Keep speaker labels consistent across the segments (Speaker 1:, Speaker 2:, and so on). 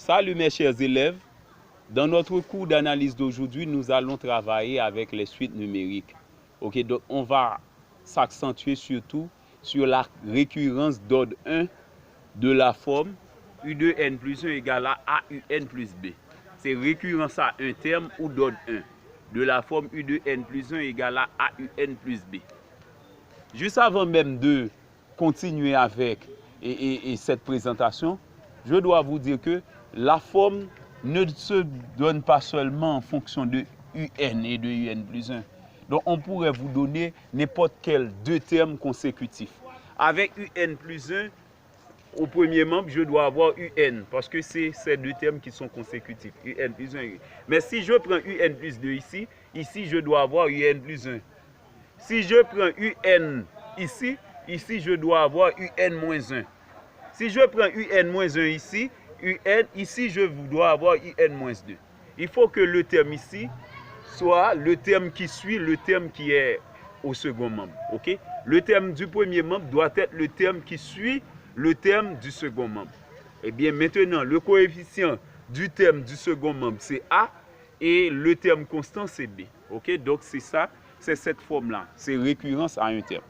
Speaker 1: Salut mes chers élèves. Dans notre cours d'analyse d'aujourd'hui, nous allons travailler avec les suites numériques. Ok, donc on va s'accentuer surtout sur la récurrence d'ordre 1 de la forme U2n plus 1 égale à AUN plus B. C'est récurrence à un terme ou d'ordre 1 de la forme U2n plus 1 égale à AUN plus B. Juste avant même de continuer avec cette présentation, je dois vous dire que la forme ne se donne pas seulement en fonction de UN et de UN plus 1. Donc on pourrait vous donner n'importe quel deux termes consécutifs. Avec UN plus 1, au premier membre, je dois avoir UN, parce que c'est ces deux termes qui sont consécutifs. UN plus 1. Mais si je prends UN plus 2 ici, je dois avoir UN plus 1. Si je prends UN ici, je dois avoir UN moins 1. Si je prends UN moins 1 ici, je dois avoir UN moins 2. Il faut que le terme ici soit le terme qui suit le terme qui est au second membre. Okay? Le terme du premier membre doit être le terme qui suit le terme du second membre. Et bien maintenant, le coefficient du terme du second membre, c'est A, et le terme constant, c'est B. Okay? Donc c'est ça, c'est cette forme-là. C'est récurrence à un terme.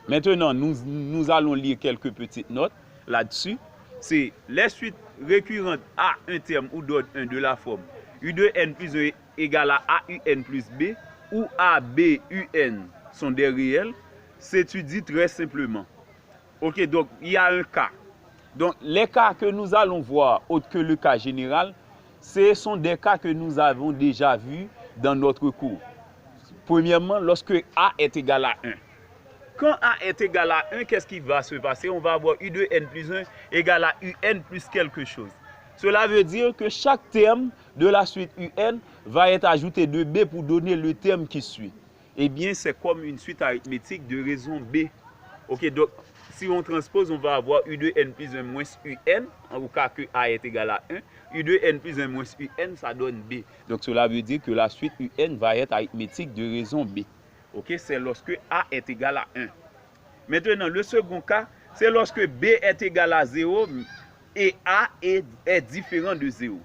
Speaker 1: Maintenant, nous allons lire quelques petites notes là-dessus. C'est les suites récurrentes à un terme ou d'ordre 1 de la forme U2n plus 1 égale à AUN plus B ou ABUN sont des réels, s'étudie très simplement. Ok, donc il y a un cas. Donc les cas que nous allons voir, autres que le cas général, ce sont des cas que nous avons déjà vus dans notre cours. Premièrement, lorsque A est égal à 1. Quand A est égal à 1, qu'est-ce qui va se passer? On va avoir U2n plus 1 égale à UN plus quelque chose. Cela veut dire que chaque terme de la suite UN va être ajouté de B pour donner le terme qui suit. Eh bien, c'est comme une suite arithmétique de raison B. Ok, donc si on transpose, on va avoir U2n plus 1 moins UN, en cas que A est égal à 1. U2n plus 1 moins UN, ça donne B. Donc cela veut dire que la suite UN va être arithmétique de raison B. Ok, c'est lorsque A est égal à 1. Maintenant, le second cas, c'est lorsque B est égal à 0 et A est différent de 0.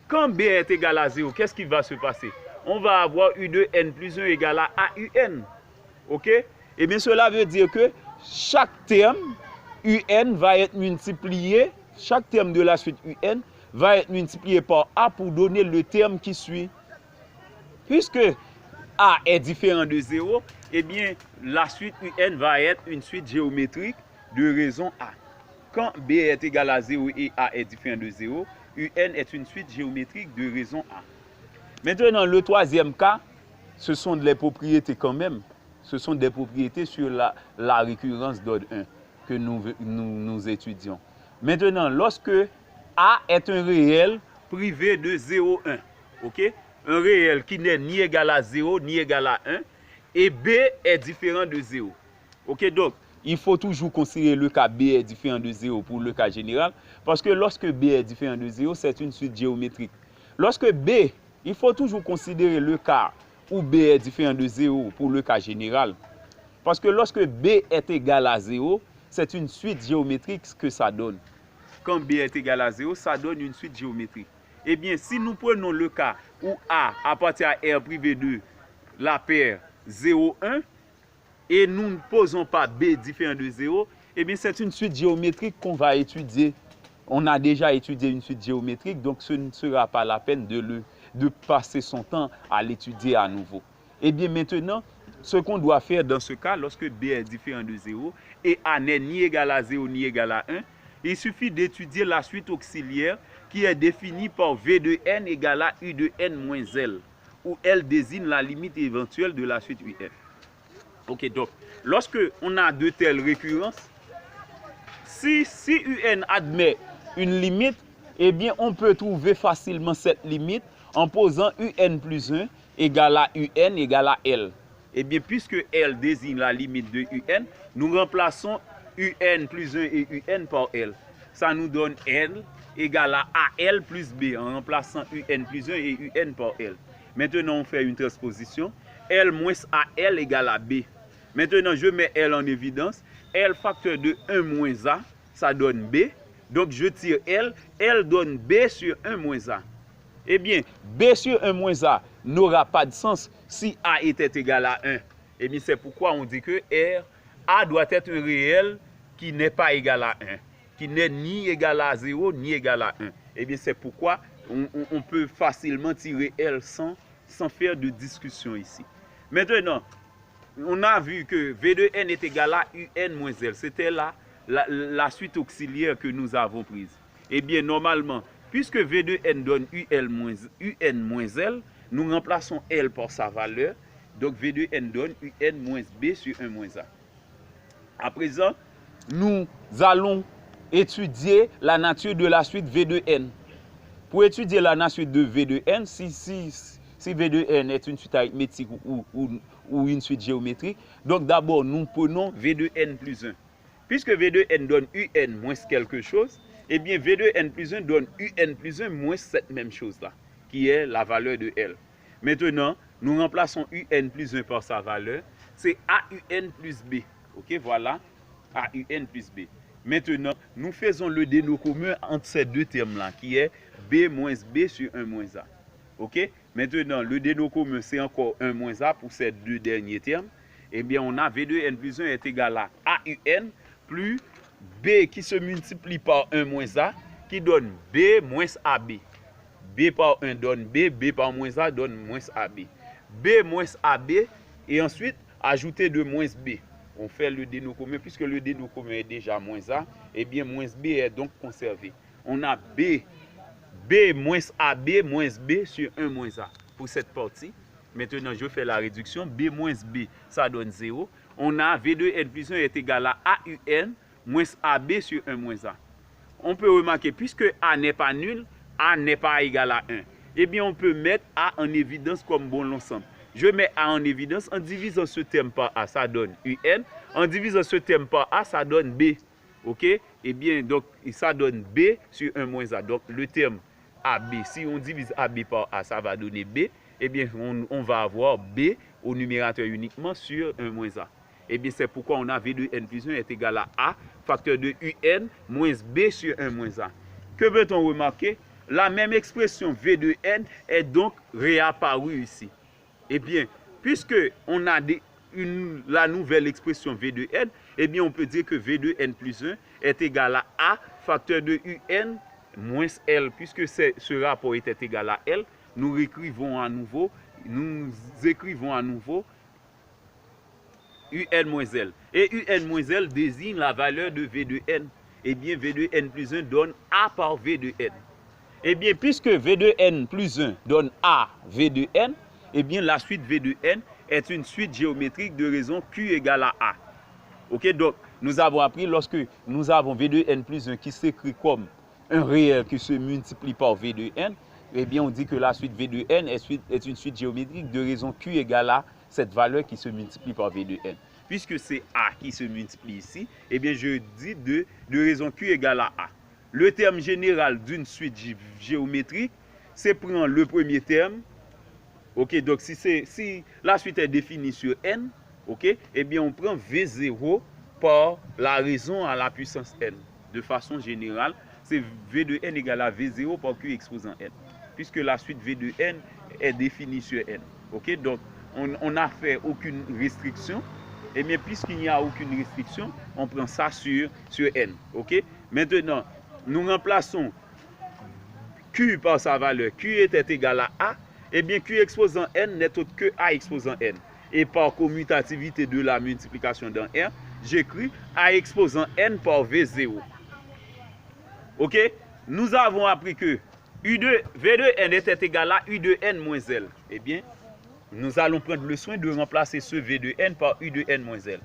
Speaker 1: Quand B est égal à 0, qu'est-ce qui va se passer? On va avoir U2n plus 1 égale à AUN. Ok? Et bien, cela veut dire que chaque terme UN va être multiplié, chaque terme de la suite UN va être multiplié par A pour donner le terme qui suit. Puisque A est différent de 0, eh bien, la suite UN va être une suite géométrique de raison A. Quand B est égal à 0 et A est différent de 0, UN est une suite géométrique de raison A. Maintenant, le troisième cas, ce sont des propriétés quand même. Ce sont des propriétés sur la récurrence d'ordre 1 que nous étudions. Maintenant, lorsque A est un réel privé de 0, 1, ok? Un réel qui n'est ni égal à 0 ni égal à 1, et B est différent de 0. Ok, donc, il faut toujours considérer le cas B est différent de 0 pour le cas général, parce que lorsque B est différent de 0, c'est une suite géométrique. Lorsque B, il faut toujours considérer le cas où B est différent de 0 pour le cas général, parce que lorsque B est égal à 0, c'est une suite géométrique que ça donne. Quand B est égal à 0, ça donne une suite géométrique. Eh bien, si nous prenons le cas où A appartient à R privé de la paire 0, 1, et nous ne posons pas B différent de 0, eh bien, c'est une suite géométrique qu'on va étudier. On a déjà étudié une suite géométrique, donc ce ne sera pas la peine de passer son temps à l'étudier à nouveau. Eh bien, maintenant, ce qu'on doit faire dans ce cas, lorsque B est différent de 0, et A n'est ni égal à 0 ni égal à 1, il suffit d'étudier la suite auxiliaire qui est définie par V de n égale à U de n moins L, où L désigne la limite éventuelle de la suite UN. Ok, donc, lorsque on a de telles récurrences, si UN admet une limite, eh bien, on peut trouver facilement cette limite en posant UN plus 1 égale à UN égale à L. Eh bien, puisque L désigne la limite de UN, nous remplaçons UN plus 1 et UN par L. Ça nous donne L égale à AL plus B en remplaçant UN plus 1 et UN par L. Maintenant, on fait une transposition. L moins AL égale à B. Maintenant, je mets L en évidence. L facteur de 1 moins A, ça donne B. Donc je tire L, L donne B sur 1 moins A. Eh bien, B sur 1 moins A n'aura pas de sens si A était égal à 1. Eh bien, c'est pourquoi on dit que A doit être un réel qui n'est pas égal à 1, qui n'est ni égal à 0, ni égal à 1. Eh bien, c'est pourquoi on peut facilement tirer L sans faire de discussion ici. Maintenant, on a vu que V de N est égal à UN moins L. C'était la suite auxiliaire que nous avons prise. Eh bien, normalement, puisque V de N donne UN moins L, nous remplaçons L par sa valeur. Donc, V de N donne UN moins B sur 1 moins A. À présent, nous allons étudier la nature de la suite V de N. Pour étudier la nature de V de N, si V de N est une suite arithmétique ou une suite géométrique, donc d'abord nous prenons V de N plus 1. Puisque V de N donne UN moins quelque chose, eh bien V de N plus 1 donne UN plus 1 moins cette même chose-là, qui est la valeur de L. Maintenant, nous remplaçons UN plus 1 par sa valeur, c'est AUN plus B. Ok, voilà, AUN plus B. Maintenant, nous faisons le dénot commun entre ces deux termes-là, qui est B moins B sur 1 moins A. Ok? Maintenant, le dénot commun, c'est encore 1 moins A pour ces deux derniers termes. Eh bien, on a V de N plus 1 est égal à AUN plus B qui se multiplie par 1 moins A, qui donne B moins AB. B par 1 donne B, B par moins A donne moins AB. B moins AB, et ensuite, ajouter de moins B. On fait le dénot commun, puisque le dénot commun est déjà moins A, eh bien, moins B est donc conservé. On a B moins AB moins B sur 1 moins A pour cette partie. Maintenant, je fais la réduction. B moins B, ça donne 0. On a V de N plus 1 est égal à AUN moins AB sur 1 moins A. On peut remarquer, puisque A n'est pas nul, A n'est pas égal à 1. Eh bien, on peut mettre A en évidence comme bon ensemble. Je mets A en évidence, en divisant ce terme par A, ça donne UN. En divisant ce terme par A, ça donne B. Ok? Eh bien, donc, ça donne B sur 1 moins A. Donc, le terme AB, si on divise AB par A, ça va donner B. Eh bien, on va avoir B au numérateur uniquement sur 1 moins A. Eh bien, c'est pourquoi on a V de N plus 1 est égal à A, facteur de UN, moins B sur 1 moins A. Que peut-on remarquer? La même expression V de N est donc réapparue ici. Eh bien, puisque on a la nouvelle expression V de N, eh bien, on peut dire que V de N plus 1 est égal à A, facteur de UN, moins L. Puisque ce rapport était égal à L, nous écrivons à nouveau UN moins L. Et UN moins L désigne la valeur de V de N. Eh bien, V de N plus 1 donne A par V de N. Eh bien, puisque V de N plus 1 donne A V de N, eh bien, la suite V de N est une suite géométrique de raison Q égale à A. Ok, donc, nous avons appris lorsque nous avons V de N plus 1 qui s'écrit comme un réel qui se multiplie par V de N, eh bien, on dit que la suite V de N est une suite géométrique de raison Q égale à cette valeur qui se multiplie par V de N. Puisque c'est A qui se multiplie ici, eh bien, je dis de raison Q égale à A. Le terme général d'une suite géométrique, c'est prendre le premier terme. Ok, donc si la suite est définie sur N, ok, eh bien, on prend V0 par la raison à la puissance N. De façon générale, c'est V de N égale à V0 par Q exposant N. Puisque la suite V de N est définie sur N. Ok, donc on n'a fait aucune restriction. Et bien, puisqu'il n'y a aucune restriction, on prend ça sur N. Ok, maintenant, nous remplaçons Q par sa valeur. Q était égal à A. Eh bien, Q exposant N n'est autre que A exposant N. Et par commutativité de la multiplication dans R, j'écris A exposant N par V0. Ok? Nous avons appris que V de N était égal à U de N moins L. Eh bien, nous allons prendre le soin de remplacer ce V de N par U de N moins L.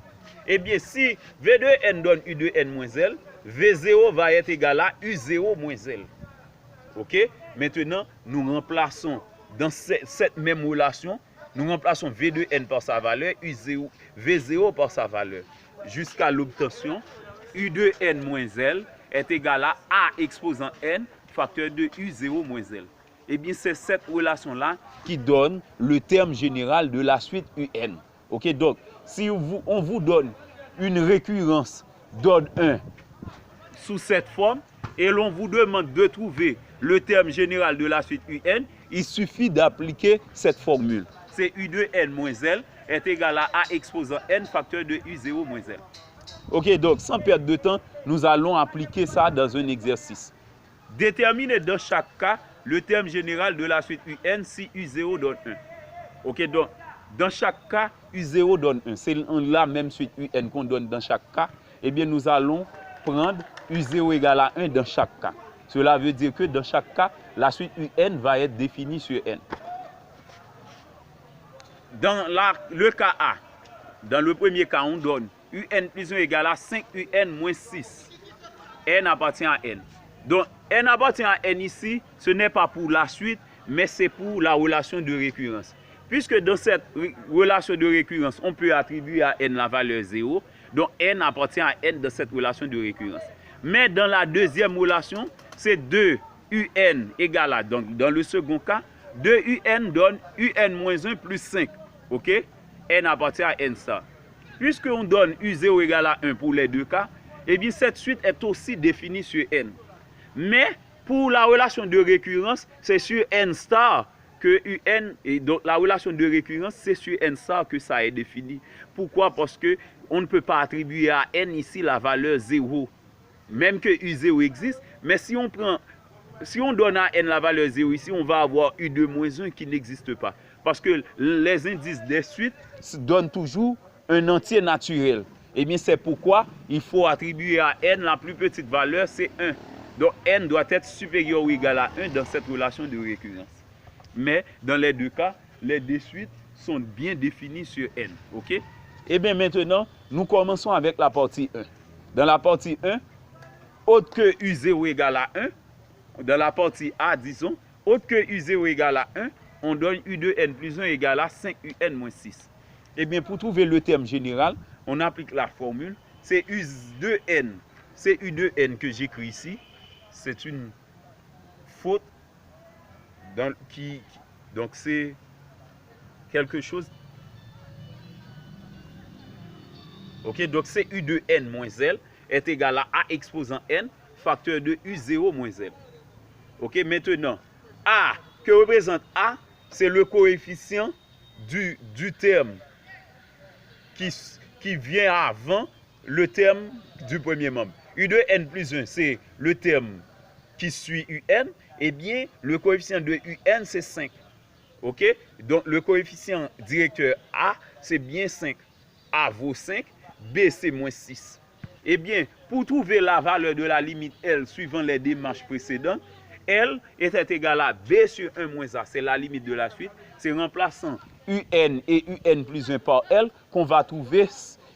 Speaker 1: Eh bien, si V de N donne U de N moins L, V0 va être égal à U0 moins L. Ok? Maintenant, nous remplaçons dans cette même relation, nous remplaçons V de N par sa valeur, V0 par sa valeur, jusqu'à l'obtention U de N moins L est égal à A exposant N, facteur de U0 moins L. Eh bien, c'est cette relation-là qui donne le terme général de la suite UN. Ok, donc, si on vous donne une récurrence d'ordre 1 sous cette forme, et l'on vous demande de trouver le terme général de la suite UN, il suffit d'appliquer cette formule. C'est U2N moins L est égal à A exposant N facteur de U0 moins L. Ok, donc sans perdre de temps, nous allons appliquer ça dans un exercice. Déterminer dans chaque cas le terme général de la suite UN si U0 donne 1. Ok, donc dans chaque cas, U0 donne 1. C'est la même suite UN qu'on donne dans chaque cas. Eh bien, nous allons prendre U0 égale à 1 dans chaque cas. Cela veut dire que dans chaque cas, la suite UN va être définie sur N. Dans le cas A, dans le premier cas, on donne UN plus 1 égale à 5 UN moins 6. N appartient à N. Donc, N appartient à N ici, ce n'est pas pour la suite, mais c'est pour la relation de récurrence. Puisque dans cette relation de récurrence, on peut attribuer à N la valeur 0, donc N appartient à N dans cette relation de récurrence. Mais dans la deuxième relation, c'est 2 UN égale à, donc dans le second cas, 2 UN donne UN moins 1 plus 5. Ok? N appartient à N star. Puisqu'on donne U0 égale à 1 pour les deux cas, eh bien cette suite est aussi définie sur N. Mais pour la relation de récurrence, c'est sur N star que UN, et donc la relation de récurrence, c'est sur N star que ça est défini. Pourquoi? Parce que on ne peut pas attribuer à N ici la valeur 0. Même que U0 existe, mais si on donne à N la valeur 0 ici, on va avoir U2 moins 1 qui n'existe pas. Parce que les indices des suites donnent toujours un entier naturel. Et bien c'est pourquoi il faut attribuer à N la plus petite valeur, c'est 1. Donc N doit être supérieur ou égal à 1 dans cette relation de récurrence. Mais dans les deux cas, les deux suites sont bien définies sur N. Ok? Et bien maintenant, nous commençons avec la partie 1. Dans la partie 1, autre que U0 égale à 1, dans la partie A, disons, autre que U0 égale à 1, on donne U2N plus 1 égale à 5UN moins 6. Et bien pour trouver le terme général, on applique la formule, c'est U2N, c'est U2N que j'écris ici, c'est une faute, donc c'est quelque chose. Ok, donc c'est U2N moins L est égal à A exposant N, facteur de U0 moins L. Ok, maintenant, A, que représente A, c'est le coefficient du terme qui vient avant le terme du premier membre. U2N plus 1, c'est le terme qui suit UN, et bien le coefficient de UN, c'est 5. Ok? Donc le coefficient directeur A, c'est bien 5. A vaut 5, B c'est moins 6. Eh bien, pour trouver la valeur de la limite L suivant les démarches précédentes, L était égal à B sur 1 moins A. C'est la limite de la suite. C'est remplaçant UN et UN plus 1 par L qu'on va trouver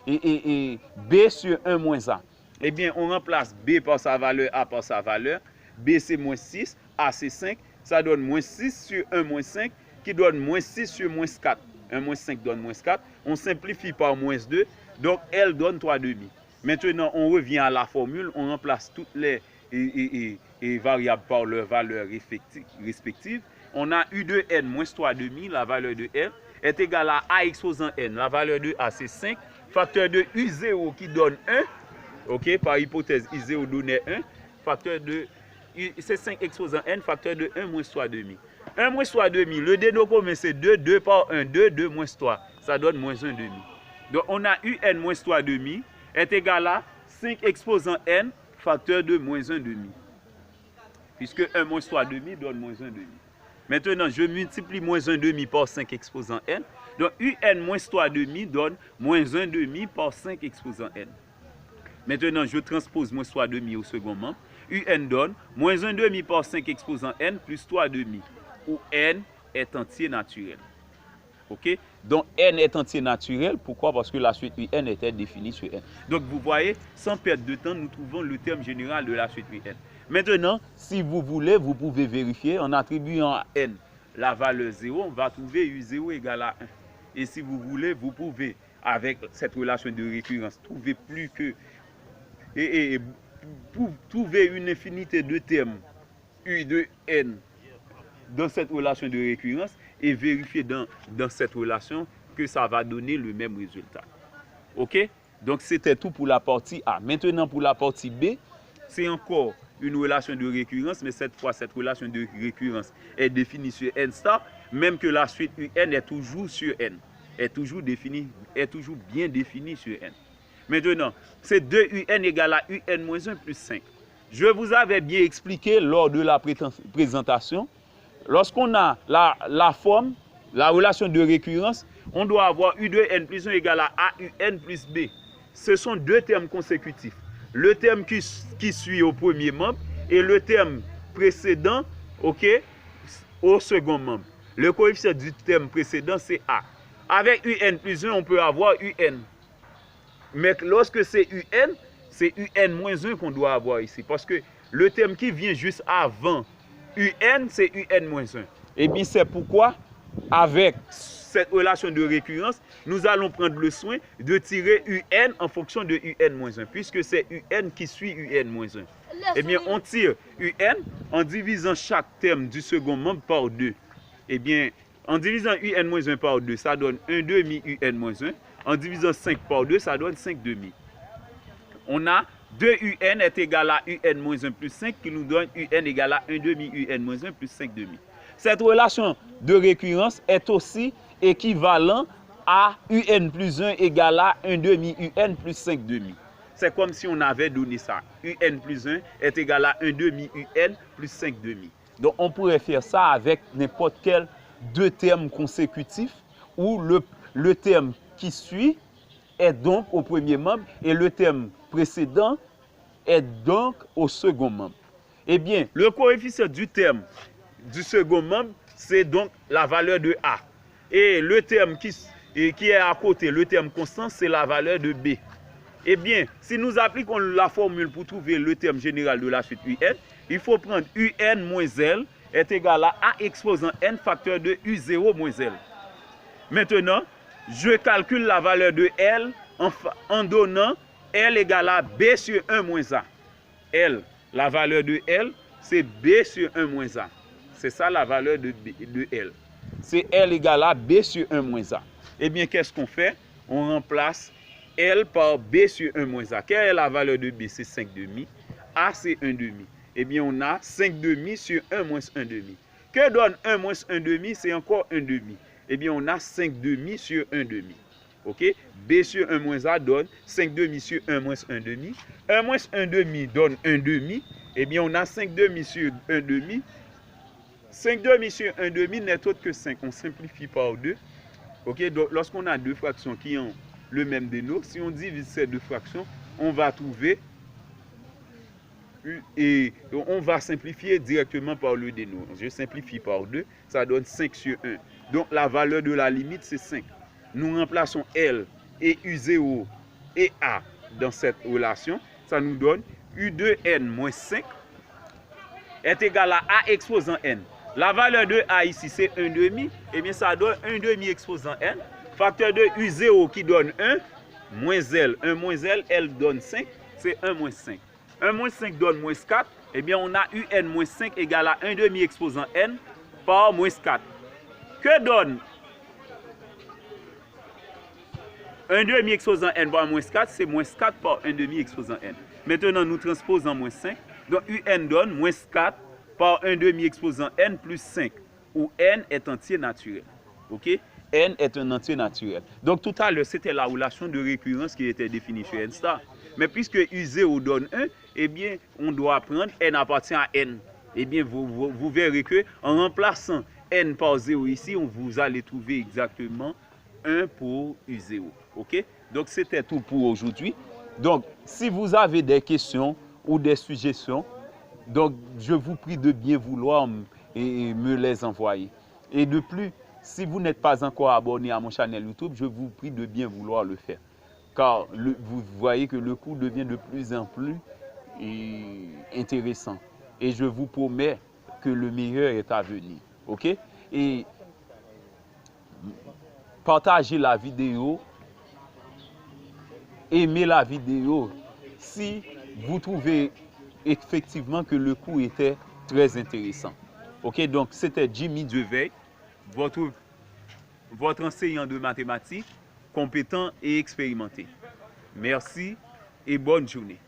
Speaker 1: et B sur 1 moins A. Eh bien, on remplace B par sa valeur, A par sa valeur. B c'est moins 6, A c'est 5. Ça donne moins 6 sur 1 moins 5 qui donne moins 6 sur moins 4. 1 moins 5 donne moins 4. On simplifie par moins 2. Donc, L donne 3,5. Maintenant, on revient à la formule. On remplace toutes les variables par leurs valeurs respectives. On a U2N moins 3,5, la valeur de L, est égale à A exposant N. La valeur de A, c'est 5. Facteur de U0 qui donne 1. Ok, par hypothèse, U0 donnait 1. Facteur de... C'est 5 exposant N, facteur de 1 moins 3,5. 1 moins 3,5, le dénominateur c'est 2, 2 par 1, 2, 2 moins 3. Ça donne moins 1,5. Donc on a UN moins 3,5 est égal à 5 exposant N, facteur de moins 1,5. Puisque 1 moins 3,5 donne moins 1,5. Maintenant, je multiplie moins 1,5 par 5 exposant N. Donc UN moins 3,5 donne moins 1,5 par 5 exposant N. Maintenant, je transpose moins 3,5 au second membre. UN donne moins 1,5 par 5 exposant N plus 3,5. Où N est entier naturel. Ok? Donc N est entier naturel. Pourquoi? Parce que la suite UN était définie sur N. Donc vous voyez, sans perdre de temps, nous trouvons le terme général de la suite UN. Maintenant, si vous voulez, vous pouvez vérifier en attribuant à N la valeur 0, on va trouver U0 égale à 1. Et si vous voulez, vous pouvez, avec cette relation de récurrence, trouver plus que... Et pour trouver une infinité de termes U de N dans cette relation de récurrence et vérifier dans cette relation que ça va donner le même résultat. Ok? Donc c'était tout pour la partie A. Maintenant pour la partie B, c'est encore une relation de récurrence, mais cette fois, cette relation de récurrence est définie sur n star, même que la suite UN est toujours sur n, est toujours bien définie sur n. Maintenant, c'est 2UN égale à UN-1 plus 5. Je vous avais bien expliqué lors de la présentation, lorsqu'on a la forme, la relation de récurrence, on doit avoir U2N plus 1 égale à AUN plus B. Ce sont deux termes consécutifs. Le terme qui suit au premier membre et le terme précédent, ok, au second membre. Le coefficient du terme précédent, c'est A. Avec UN plus 1, on peut avoir UN. Mais lorsque c'est UN-1 qu'on doit avoir ici. Parce que le terme qui vient juste avant UN, c'est UN-1. Et bien, c'est pourquoi, avec cette relation de récurrence, nous allons prendre le soin de tirer UN en fonction de UN-1, puisque c'est UN qui suit UN-1. Eh bien, on tire UN en divisant chaque terme du second membre par 2. Eh bien, en divisant UN-1 par 2, ça donne 1 demi UN-1. En divisant 5 par 2, ça donne 5 demi. On a 2UN est égal à UN-1 plus 5 qui nous donne UN égale à 1 demi UN-1 plus 5 demi. Cette relation de récurrence est aussi équivalent à UN plus 1 égale à 1 demi UN plus 5 demi. C'est comme si on avait donné ça. UN plus 1 est égal à 1 demi UN plus 5 demi. Donc on pourrait faire ça avec n'importe quel deux termes consécutifs où le terme qui suit est donc au premier membre et le terme précédent est donc au second membre. Eh bien, le coefficient du terme du second membre, c'est donc la valeur de A. Et le terme qui est à côté, le terme constant, c'est la valeur de B. Eh bien, si nous appliquons la formule pour trouver le terme général de la suite UN, il faut prendre UN moins L est égal à A exposant N facteur de U0 moins L. Maintenant, je calcule la valeur de L en donnant L égale à B sur 1 moins A. L, la valeur de L, c'est B sur 1 moins A. C'est ça la valeur de L. C'est L égale à B sur 1 moins A. Eh bien, qu'est-ce qu'on fait? On remplace L par B sur 1 moins A. Quelle est la valeur de B? C'est 5 demi. A, c'est 1 demi. Eh bien, on a 5 demi sur 1 moins 1 demi. Que donne 1 moins 1 demi? C'est encore 1 demi. Eh bien, on a 5 demi sur 1 demi. OK? B sur 1 moins A donne 5 demi sur 1 moins 1 demi. 1 moins 1 demi donne 1 demi. Eh bien, on a 5 demi sur 1 demi. 5 demi sur 1 demi n'est autre que 5. On simplifie par 2. OK? Donc, lorsqu'on a deux fractions qui ont le même dénot, si on divise ces deux fractions, on va trouver et on va simplifier directement par le dénot. Je simplifie par 2, ça donne 5 sur 1. Donc, la valeur de la limite, c'est 5. Nous remplaçons L et U0 et A dans cette relation. Ça nous donne U2N moins 5 est égal à A exposant N. La valeur de A ici, c'est 1 demi. Eh bien, ça donne 1 demi exposant N. Facteur de U0 qui donne 1, moins L. 1 moins L, L donne 5, c'est 1 moins 5. 1 moins 5 donne moins 4. Eh bien, on a UN moins 5 égale à 1 demi exposant N par moins 4. Que donne 1 demi exposant N par moins 4? C'est moins 4 par 1 demi exposant N. Maintenant, nous transposons moins 5. Donc, UN donne moins 4 par 1 demi exposant N plus 5, où N est entier naturel. OK? N est un entier naturel. Donc, tout à l'heure, c'était la relation de récurrence qui était définie sur N star. Mais puisque U0 donne 1, eh bien, on doit prendre N appartient à N. Eh bien, vous verrez que en remplaçant N par 0 ici, vous allez trouver exactement 1 pour U0. OK? Donc, c'était tout pour aujourd'hui. Donc, si vous avez des questions ou des suggestions, donc, je vous prie de bien vouloir me les envoyer. Et de plus, si vous n'êtes pas encore abonné à mon channel YouTube, je vous prie de bien vouloir le faire. Car vous voyez que le cours devient de plus en plus intéressant. Et je vous promets que le meilleur est à venir. OK? Et partagez la vidéo, aimez la vidéo si vous trouvez effectivement que le cours était très intéressant. OK? Donc, c'était Jimmy Deveil, votre enseignant de mathématiques, compétent et expérimenté. Merci et bonne journée.